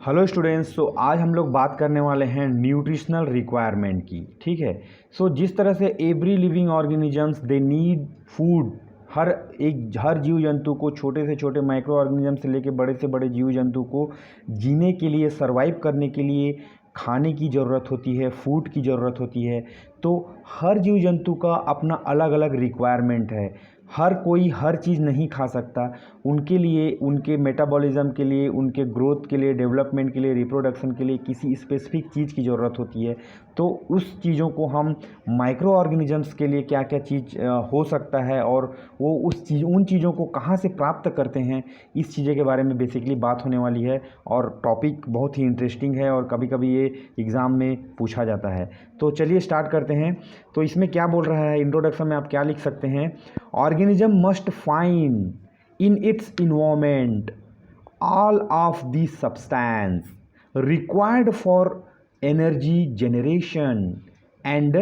Hello students. आज हम लोग बात करने वाले हैं न्यूट्रिशनल रिक्वायरमेंट की। ठीक है। जिस तरह से every living organisms they need food, हर जीव जंतु को, छोटे से छोटे माइक्रो ऑर्गेनिज्म से लेकर बड़े से बड़े जीव जंतु को जीने के लिए, सरवाइव करने के लिए खाने की ज़रूरत होती है, फूड की ज़रूरत होती है। तो हर जीव जंतु का अपना अलग अलग रिक्वायरमेंट है। हर कोई हर चीज़ नहीं खा सकता। उनके लिए, उनके मेटाबॉलिज्म के लिए, उनके ग्रोथ के लिए, डेवलपमेंट के लिए, रिप्रोडक्शन के लिए किसी स्पेसिफिक चीज़ की ज़रूरत होती है। तो उस चीज़ों को हम माइक्रो ऑर्गेनिजम्स के लिए क्या क्या चीज़ हो सकता है और वो उन चीज़ों को कहाँ से प्राप्त करते हैं, इस चीज़ों के बारे में बेसिकली बात होने वाली है। और टॉपिक बहुत ही इंटरेस्टिंग है और कभी कभी ये एग्ज़ाम में पूछा जाता है। तो चलिए स्टार्ट करते हैं। तो इसमें क्या बोल रहा है, इंट्रोडक्शन में आप क्या लिख सकते हैं? Organism must find in its environment all of these substance required for energy generation and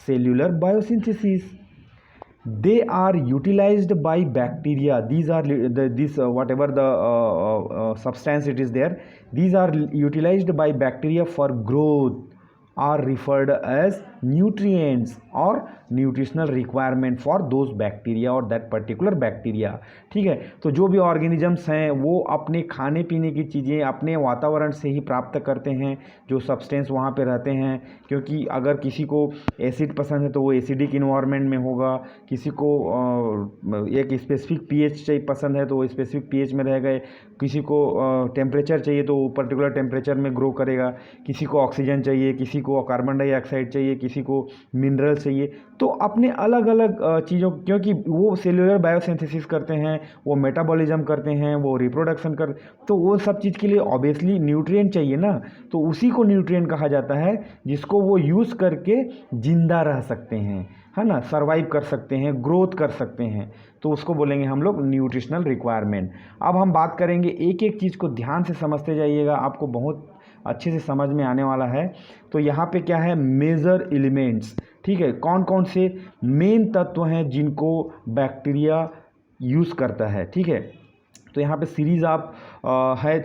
cellular biosynthesis. They are utilized by bacteria. These are whatever the substance it is there, these are utilized by bacteria for growth, are referred as nutrients or nutritional requirement for those bacteria और that particular bacteria. ठीक है। तो जो भी organisms हैं वो अपने खाने पीने की चीज़ें अपने वातावरण से ही प्राप्त करते हैं, जो सब्सटेंस वहाँ पे रहते हैं। क्योंकि अगर किसी को एसिड पसंद है तो वो एसिडिक इन्वायरमेंट में होगा, किसी को एक स्पेसिफिक पीएच चाहिए पसंद है तो वो स्पेसिफिक पीएच में रहेगा, किसी को टेम्परेचर चाहिए तो वो पर्टिकुलर टेम्परेचर में ग्रो करेगा, किसी को ऑक्सीजन चाहिए, किसी को कार्बन डाइऑक्साइड चाहिए, किसी को मिनरल चाहिए। तो अपने अलग अलग चीज़ों, क्योंकि वो सेल्यूलर बायोसिंथेसिस करते हैं, वो मेटाबॉलिज्म करते हैं, वो रिप्रोडक्शन कर, तो वो सब चीज़ के लिए ऑब्वियसली न्यूट्रिएंट चाहिए ना। तो उसी को न्यूट्रिएंट कहा जाता है जिसको वो यूज़ करके जिंदा रह सकते हैं, है ना, सर्वाइव कर सकते हैं, ग्रोथ कर सकते हैं। तो उसको बोलेंगे हम लोग न्यूट्रिशनल रिक्वायरमेंट। अब हम बात करेंगे, एक एक चीज़ को ध्यान से समझते जाइएगा, आपको बहुत अच्छे से समझ में आने वाला है। तो यहाँ पे क्या है, मेजर एलिमेंट्स। ठीक है, कौन कौन से मेन तत्व हैं जिनको बैक्टीरिया यूज़ करता है। ठीक है। तो यहाँ पे सीरीज़ आप है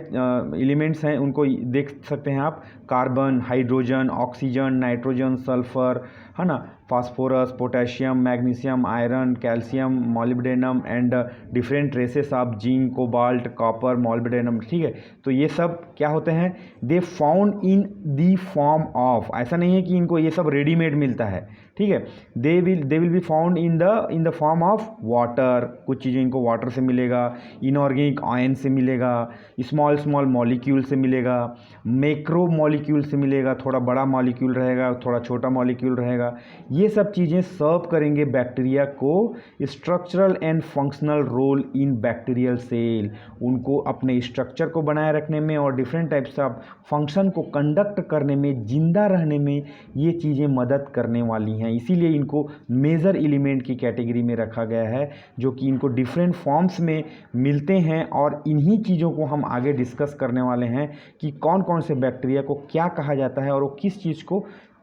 एलिमेंट्स हैं, उनको देख सकते हैं आप। Carbon, hydrogen, oxygen, nitrogen, sulphur, है ना, phosphorus, potassium, magnesium, iron, calcium, molybdenum and different traces of zinc, cobalt, copper, molybdenum. ठीक है। तो ये सब क्या होते हैं, they found in the form of, ऐसा नहीं है कि इनको ये सब रेडीमेड मिलता है। ठीक है। They will be found in the form of water. कुछ चीज़ें इनको वाटर से मिलेगा, इनऑर्गेनिक आयन से मिलेगा, स्मॉल स्मॉल मॉलिक्यूल से मिलेगा, मैक्रो मॉलिक्यूल से मिलेगा, थोड़ा बड़ा मॉलिक्यूल रहेगा, थोड़ा छोटा मॉलिक्यूल रहेगा। ये सब चीज़ें सर्व करेंगे बैक्टीरिया को structural and functional role in bacterial cell. उनको अपने स्ट्रक्चर को बनाए रखने में और डिफरेंट टाइप्स ऑफ फंक्शन को कंडक्ट करने में, जिंदा रहने में ये चीज़ें मदद करने वाली हैं। इसीलिए इनको मेजर एलिमेंट की कैटेगरी में रखा गया है, जो कि इनको डिफरेंट फॉर्म्स में मिलते हैं। और इन्हीं चीज़ों को हम आगे डिस्कस करने वाले हैं कि कौन कौन से बैक्टीरिया को क्या कहा जाता है और वो किस चीज़ को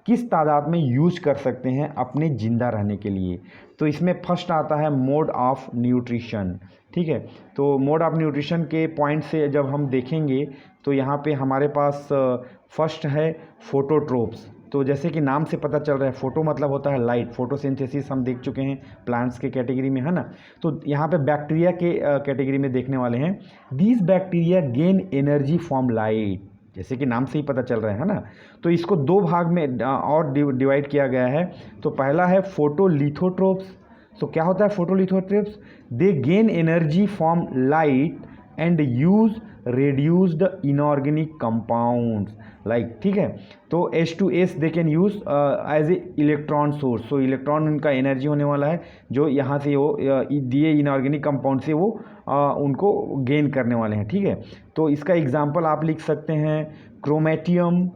किस तादाद में यूज कर सकते हैं अपने जिंदा रहने के लिए। तो इसमें फर्स्ट आता है मोड ऑफ न्यूट्रिशन। ठीक है। तो मोड ऑफ न्यूट्रिशन के पॉइंट से जब हम देखेंगे तो यहाँ पे हमारे पास फर्स्ट है फोटोट्रोप्स। तो जैसे कि नाम से पता चल रहा है, फोटो मतलब होता है लाइट, फोटोसिंथेसिस हम देख चुके हैं प्लांट्स के कैटेगरी में, है ना। तो यहाँ पे बैक्टीरिया के कैटेगरी में देखने वाले हैं। These bacteria gain energy from light, जैसे कि नाम से ही पता चल रहा है ना। तो इसको दो भाग में और डिवाइड किया गया है। तो पहला है फोटोलिथोट्रोप्स। तो क्या होता है photolithotrophs? They gain energy from light and use reduced inorganic compounds like, ठीक है। तो H2S they can use as a electron source. So electron उनका एनर्जी होने वाला है, जो यहाँ से वो दिए इनऑर्गेनिक कंपाउंड से वो उनको गेन करने वाले हैं। ठीक है। तो इसका एग्जांपल आप लिख सकते हैं क्रोमेटियम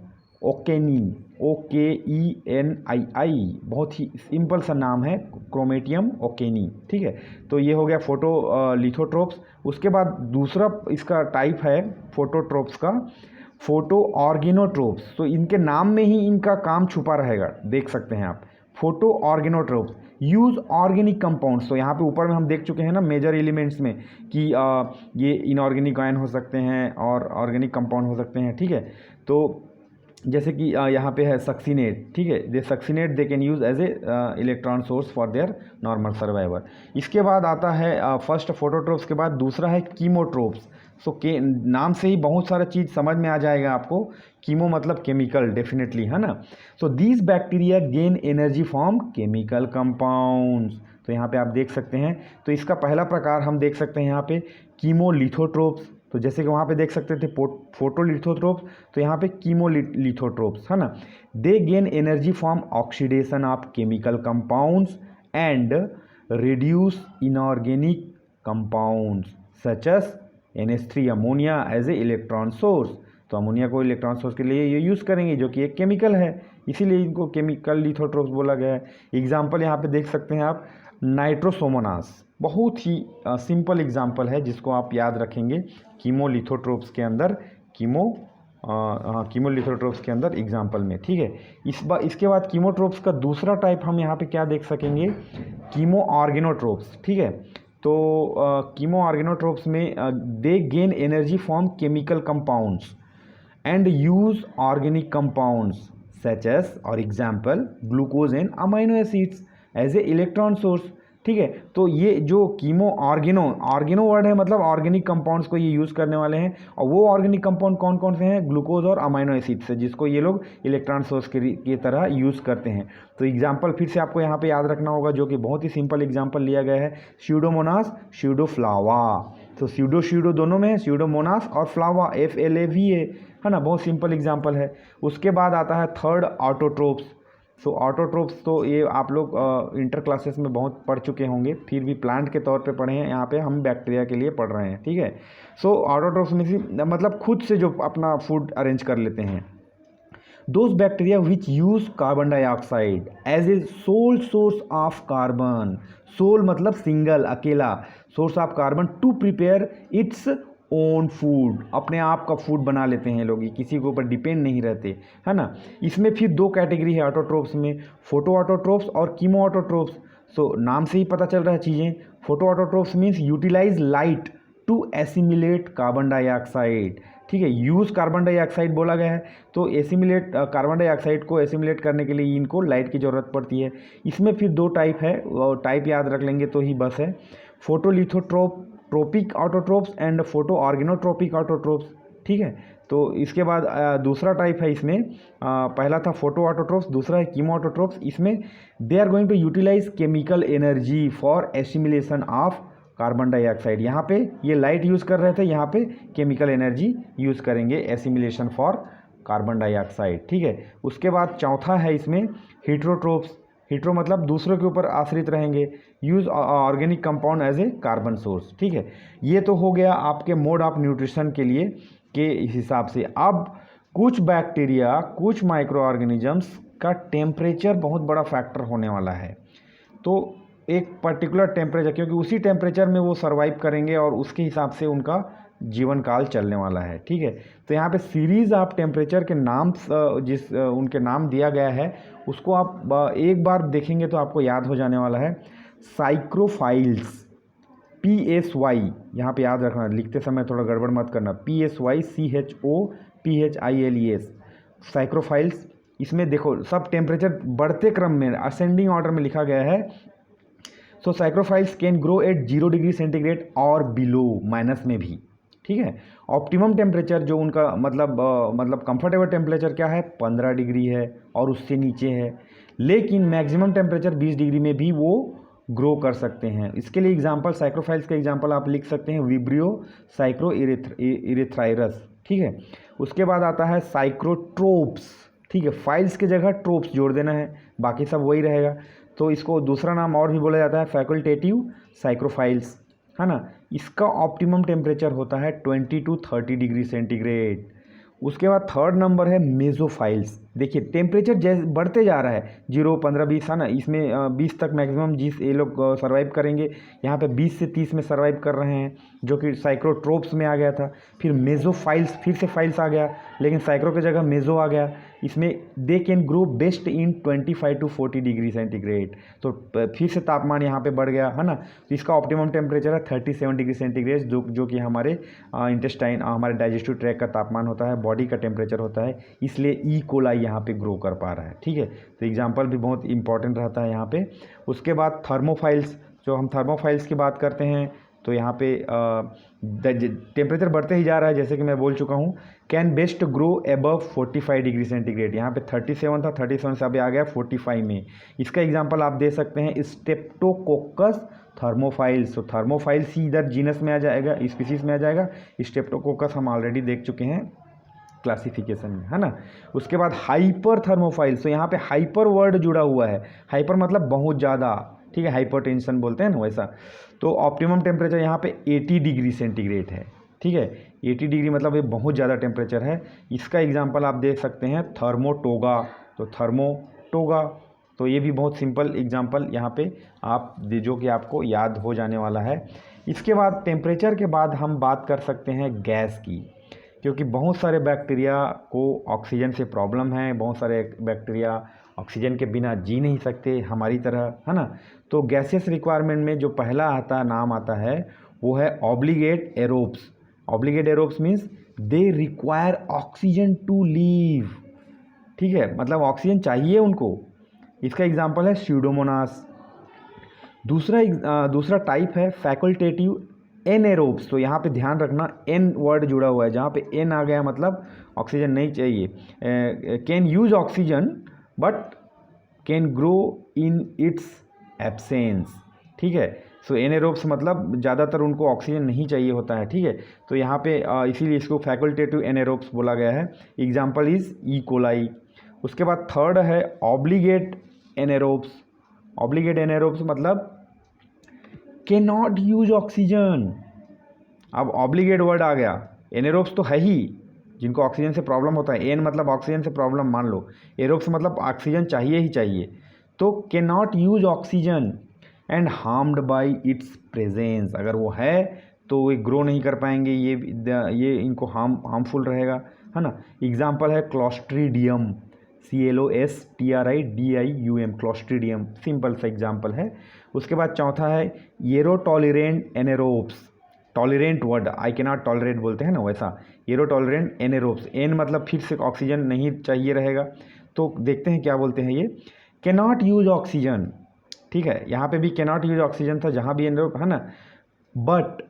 ओकेनी, OKENII, बहुत ही सिंपल सा नाम है, क्रोमेटियम ओकेनी। ठीक है। तो ये हो गया फोटो लिथोट्रोप्स। उसके बाद दूसरा इसका टाइप है फोटोट्रोप्स का, फोटो ऑर्गेनोट्रोप्स। तो इनके नाम में ही इनका काम छुपा रहेगा, देख सकते हैं आप। Photoorganotrophs use organic compounds. तो यहाँ पे ऊपर में हम देख चुके हैं ना मेजर एलिमेंट्स में कि ये इनऑर्गेनिक आयन हो सकते हैं और ऑर्गेनिक कंपाउंड हो सकते हैं, ठीक है। तो जैसे कि यहाँ पे है सक्सीनेट, ठीक है, they succinate they can use as a electron source for their normal survival. इसके बाद आता है फर्स्ट फोटोट्रोप्स के बाद दूसरा है कीमोट्रोप्स। सो के नाम से ही बहुत सारा चीज़ समझ में आ जाएगा आपको। कीमो मतलब केमिकल, डेफिनेटली, है ना। So these bacteria gain energy from chemical compounds. तो यहाँ पे आप देख सकते हैं, तो इसका पहला प्रकार हम देख सकते हैं यहाँ पे कीमोलिथोट्रोप्स। तो जैसे कि वहाँ पे देख सकते थे फोटोलिथोट्रोप्स, तो यहाँ पे कीमोलिथोट्रोप्स, है ना। They gain energy from oxidation of chemical compounds and reduce inorganic compounds such as NH3 ammonia as a electron source. तो अमोनिया को इलेक्ट्रॉन सोर्स के लिए ये यूज़ करेंगे, जो कि एक केमिकल है, इसीलिए इनको केमिकल लिथोट्रोप्स बोला गया है। एग्जाम्पल यहाँ पे देख सकते हैं आप, नाइट्रोसोमोनास, बहुत ही सिंपल एग्जाम्पल है जिसको आप याद रखेंगे कीमोलिथोट्रोप्स के अंदर, कीमोलिथोट्रोप्स के अंदर एग्जाम्पल में, ठीक है। इसके बाद कीमोट्रोप्स का दूसरा टाइप हम यहाँ पे क्या देख सकेंगे, कीमो ऑर्गेनोट्रोप्स, ठीक है। तो कीमो ऑर्गेनोट्रोप्स में they gain energy from chemical compounds and use organic compounds such as और example glucose and amino acids as a electron source, ठीक है। तो ये जो कीमो ऑर्गेनो वर्ड है, मतलब ऑर्गेनिक कंपाउंड्स को ये यूज़ करने वाले हैं। और वो ऑर्गेनिक कंपाउंड कौन कौन से हैं, ग्लूकोज और अमाइनो एसिड से, जिसको ये लोग इलेक्ट्रॉन सोर्स की तरह यूज़ करते हैं। तो एग्जाम्पल फिर से आपको यहाँ पे याद रखना होगा, जो कि बहुत ही सिंपल एग्जाम्पल लिया गया है, स्यूडोमोनास, स्यूडोफ्लावा। तो स्यूडो दोनों में है, स्यूडोमोनास और फ्लावा, FLAVA, है ना, बहुत सिंपल एग्जाम्पल है। उसके बाद आता है थर्ड, ऑटोट्रोप्स। सो ऑटोट्रोप्स तो ये आप लोग इंटर क्लासेस में बहुत पढ़ चुके होंगे, फिर भी प्लांट के तौर पे पढ़े हैं, यहाँ पे हम बैक्टीरिया के लिए पढ़ रहे हैं, ठीक है। सो ऑटोट्रोप्स में से मतलब खुद से जो अपना फूड अरेंज कर लेते हैं। Those bacteria which use carbon dioxide as a sole source of carbon, sole मतलब सिंगल, अकेला, source of carbon to prepare its own food, अपने आप का फूड बना लेते हैं लोग, किसी के ऊपर डिपेंड नहीं रहते, है ना। इसमें फिर दो कैटेगरी है ऑटोट्रोप्स में, फोटो ऑटोट्रोप्स और कीमो ऑटोट्रोप्स। सो नाम से ही पता चल रहा है चीज़ें। Photo autotrophs means utilize light to assimilate carbon dioxide, ठीक है, यूज़ कार्बन डाइऑक्साइड बोला गया है। तो एसिमिलेट कार्बन डाइऑक्साइड को एसिमिलेट करने के लिए इनको लाइट की ज़रूरत पड़ती है। इसमें फिर दो टाइप है, टाइप याद रख लेंगे तो ही बस है, फोटोलिथोट्रोपिक ऑटोट्रोप्स एंड फोटो ऑर्गेनोट्रोपिक ऑटोट्रोप्स, ठीक है। तो इसके बाद दूसरा टाइप है इसमें, पहला था फोटो ऑटोट्रोप्स, दूसरा है कीमो ऑटोट्रोप्स। इसमें they are going to utilize chemical energy for assimilation of carbon dioxide. यहाँ पे ये लाइट यूज़ कर रहे थे, यहाँ पे केमिकल एनर्जी यूज़ करेंगे एसिमिलेशन फॉर कार्बन डाइऑक्साइड, ठीक है। उसके बाद चौथा है इसमें हीट्रोट्रोप्स। हीट्रो मतलब दूसरों के ऊपर आश्रित रहेंगे, use organic compound as a carbon source, ठीक है। ये तो हो गया आपके मोड ऑफ न्यूट्रिशन के लिए के हिसाब से। अब कुछ बैक्टीरिया, कुछ माइक्रो ऑर्गेनिजम्स का टेम्परेचर बहुत बड़ा फैक्टर होने वाला है। तो एक पर्टिकुलर टेम्परेचर, क्योंकि उसी टेम्परेचर में वो सर्वाइव करेंगे और उसके हिसाब से उनका जीवन काल चलने वाला है, ठीक है। तो यहाँ पे सीरीज़ ऑफ टेम्परेचर के नाम, जिस उनके नाम दिया गया है, उसको आप एक बार देखेंगे तो आपको याद हो जाने वाला है। साइक्रोफाइल्स, PSY, यहाँ पे याद रखना, लिखते समय थोड़ा गड़बड़ मत करना, PSY CHOPHILES, साइक्रोफाइल्स। इसमें देखो सब टेम्परेचर बढ़ते क्रम में असेंडिंग ऑर्डर में लिखा गया है। So psychrophiles can grow at 0 degree centigrade और बिलो, माइनस में भी, ठीक है। ऑप्टिमम टेम्परेचर जो उनका मतलब कंफर्टेबल टेम्परेचर क्या है, 15 डिग्री है और उससे नीचे है। लेकिन मैक्सिमम टेम्परेचर 20 डिग्री में भी वो ग्रो कर सकते हैं। इसके लिए एग्जांपल, साइक्रोफाइल्स का एग्जांपल आप लिख सकते हैं, विब्रियो साइक्रो इरेथ्राइरस, ठीक है। उसके बाद आता है साइक्रोट्रोप्स, ठीक है, फाइल्स की जगह ट्रोप्स जोड़ देना है, बाकी सब वही रहेगा। तो इसको दूसरा नाम और भी बोला जाता है फैकल्टेटिव साइक्रोफाइल्स, है ना। इसका ऑप्टिमम टेम्परेचर होता है 20 to 30 डिग्री सेंटीग्रेड। उसके बाद थर्ड नंबर है मेसोफाइल्स, देखिए टेम्परेचर जैसे बढ़ते जा रहा है, 0, 15, 20 है ना, इसमें 20 तक मैक्सिमम जिस ये लोग सर्वाइव करेंगे, यहाँ पे 20 से 30 में सर्वाइव कर रहे हैं, जो कि साइक्रोट्रोप्स में आ गया था। फिर मेजोफाइल्स, फिर से फाइल्स आ गया, लेकिन साइक्रो की जगह मेजो आ गया। इसमें they can grow best in 25 to 40 degree centigrade. तो फिर से तापमान यहाँ पे बढ़ गया है ना। तो इसका ऑप्टिमम टेम्परेचर है 37 डिग्री सेंटीग्रेड, जो कि हमारे इंटेस्टाइन, हमारे डाइजेस्टिव ट्रैक का तापमान होता है, बॉडी का टेम्परेचर होता है, इसलिए ई कोलाई यहाँ पे ग्रो कर पा रहा है। ठीक है, तो एग्जाम्पल भी बहुत इंपॉर्टेंट रहता है यहाँ पे। उसके बाद थर्मोफाइल्स, जो हम थर्मोफाइल्स की बात करते हैं तो यहाँ पे टेम्परेचर बढ़ते ही जा रहा है, जैसे कि मैं बोल चुका हूँ। Can best grow above 45 degree centigrade, यहाँ पे 37 था, 37 से अभी आ गया 45 में। इसका एग्जांपल आप दे सकते हैं स्टेप्टोकोकस थर्मोफाइल्स। तो थर्मोफाइल्स ही इधर जीनस में आ जाएगा, स्पीसीज में आ जाएगा। स्टेप्टोकोकस हम ऑलरेडी देख चुके हैं क्लासिफिकेशन में, है ना। उसके बाद हाइपर थर्मोफाइल्स, तो यहाँ पे हाइपर वर्ड जुड़ा हुआ है। हाइपर मतलब बहुत ज़्यादा, ठीक है, हाइपरटेंशन बोलते हैं ना वैसा। तो ऑप्टिमम टेम्परेचर यहाँ पे 80 डिग्री सेंटीग्रेड है। ठीक है, 80 डिग्री मतलब ये बहुत ज़्यादा टेम्परेचर है। इसका एग्जांपल आप देख सकते हैं थर्मोटोगा। तो थर्मोटोगा, तो ये भी बहुत सिंपल एग्जांपल यहाँ पे आप जो कि आपको याद हो जाने वाला है। इसके बाद टेम्परेचर के बाद हम बात कर सकते हैं गैस की, क्योंकि बहुत सारे बैक्टीरिया को ऑक्सीजन से प्रॉब्लम है। बहुत सारे बैक्टीरिया ऑक्सीजन के बिना जी नहीं सकते हमारी तरह, है ना। तो गैसेस रिक्वायरमेंट में जो पहला नाम आता है वो है obligate aerobes. Obligate aerobes means they require oxygen to live. ठीक है, मतलब ऑक्सीजन चाहिए उनको। इसका एग्जांपल है स्यूडोमोनास। दूसरा टाइप है फैकल्टेटिव एनएरोब्स। तो यहाँ पे ध्यान रखना, एन वर्ड जुड़ा हुआ है, जहाँ पे एन आ गया मतलब ऑक्सीजन नहीं चाहिए। Can use oxygen but can grow in its absence. ठीक है, सो एनएरोब्स मतलब ज़्यादातर उनको ऑक्सीजन नहीं चाहिए होता है। ठीक है, तो यहाँ पे इसीलिए इसको फैकल्टेटिव एनएरोब्स बोला गया है। Example is E coli. उसके बाद थर्ड है ऑब्लिगेट एनएरोब्स। ऑब्लिगेट एनएरोब्स मतलब कैन नॉट यूज ऑक्सीजन। अब ऑब्लिगेट वर्ड आ गया, एनएरोब्स तो है ही जिनको ऑक्सीजन से प्रॉब्लम होता है। एन मतलब ऑक्सीजन से प्रॉब्लम मान लो, एरोब्स मतलब ऑक्सीजन चाहिए ही चाहिए। तो can not use oxygen and harmed by its presence. अगर वो है तो वे ग्रो नहीं कर पाएंगे, ये इनको हार्मफुल रहेगा, है ना। एग्जाम्पल है क्लॉस्ट्रीडियम, CLOSTRIDIUM, क्लॉस्ट्रीडियम, सिंपल सा एग्जाम्पल है। उसके बाद चौथा है aerotolerant anaerobes. Tolerant word, I can not tolerate बोलते हैं ना वैसा, एरोटॉलरेंट एनेरोब्स। एन मतलब फिर से ऑक्सीजन नहीं चाहिए रहेगा। तो देखते हैं क्या बोलते हैं ये, कैन नॉट यूज ऑक्सीजन। ठीक है, यहाँ पे भी कैन नॉट यूज ऑक्सीजन था जहाँ भी एनेरोब, है ना, बट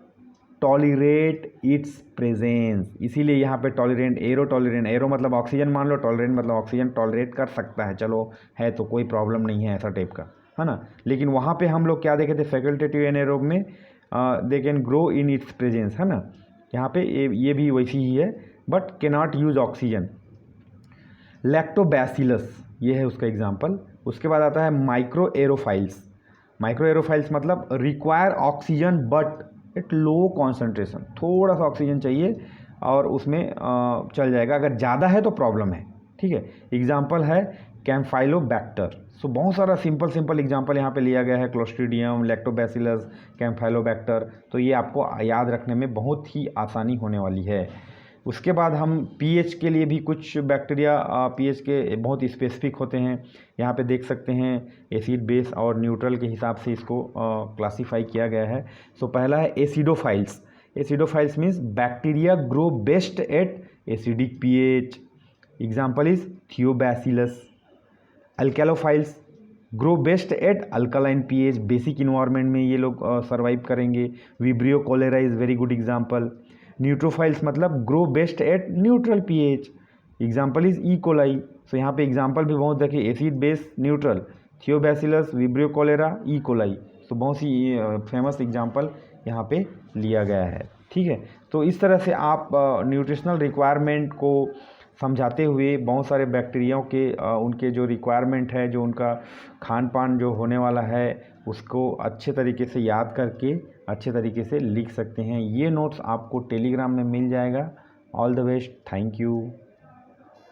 टॉलरेट इट्स प्रेजेंस। इसीलिए यहाँ पे टॉलरेंट, एरो टॉलरेंट, एरो मतलब ऑक्सीजन मान लो, टॉलरेंट मतलब ऑक्सीजन टॉलरेट कर सकता है, चलो है तो कोई प्रॉब्लम नहीं है ऐसा टाइप का, है ना। लेकिन वहाँ पे हम लोग क्या देखे थे फैकल्टेटिव एनेरोब में, they can grow in its presence, है ना। यहाँ पे ये भी वैसी ही है, but can not use oxygen. Lactobacillus, ये है उसका एग्जाम्पल। उसके बाद आता है माइक्रो एरोफाइल्स। माइक्रो एरोफाइल्स मतलब require oxygen but at low concentration. थोड़ा सा ऑक्सीजन चाहिए और उसमें चल जाएगा, अगर ज़्यादा है तो प्रॉब्लम है। ठीक है, एग्जाम्पल है कैम्फाइलोबैक्टर। सो बहुत सारा सिंपल एग्जाम्पल यहाँ पे लिया गया है, क्लोस्ट्रीडियम, लैक्टोबैसिलस, कैम्फाइलोबैक्टर। तो ये आपको याद रखने में बहुत ही आसानी होने वाली है। उसके बाद हम पीएच के लिए भी कुछ बैक्टीरिया पीएच के बहुत स्पेसिफिक होते हैं, यहाँ पे देख सकते हैं एसिड, बेस और न्यूट्रल के हिसाब से इसको क्लासीफाई किया गया है। सो पहला है acidophiles. Acidophiles means bacteria grow best at acidic pH. Example is Thiobacillus. Alkalophiles grow best at alkaline pH, basic environment में ये लोग सर्वाइव करेंगे। Vibrio cholerae is very good example. Neutrophiles मतलब grow best at neutral pH. Example is E coli. So यहाँ पे example भी बहुत देखिए, acid, base, neutral, Thiobacillus, Vibrio cholerae, E coli. तो बहुत सी फेमस एग्जाम्पल यहाँ पे लिया गया है। ठीक है, तो इस तरह से आप न्यूट्रिशनल रिक्वायरमेंट को समझाते हुए बहुत सारे बैक्टीरियाओं के उनके जो रिक्वायरमेंट है, जो उनका खान पान जो होने वाला है, उसको अच्छे तरीके से याद करके अच्छे तरीके से लिख सकते हैं। ये नोट्स आपको टेलीग्राम में मिल जाएगा। All the best, thank you.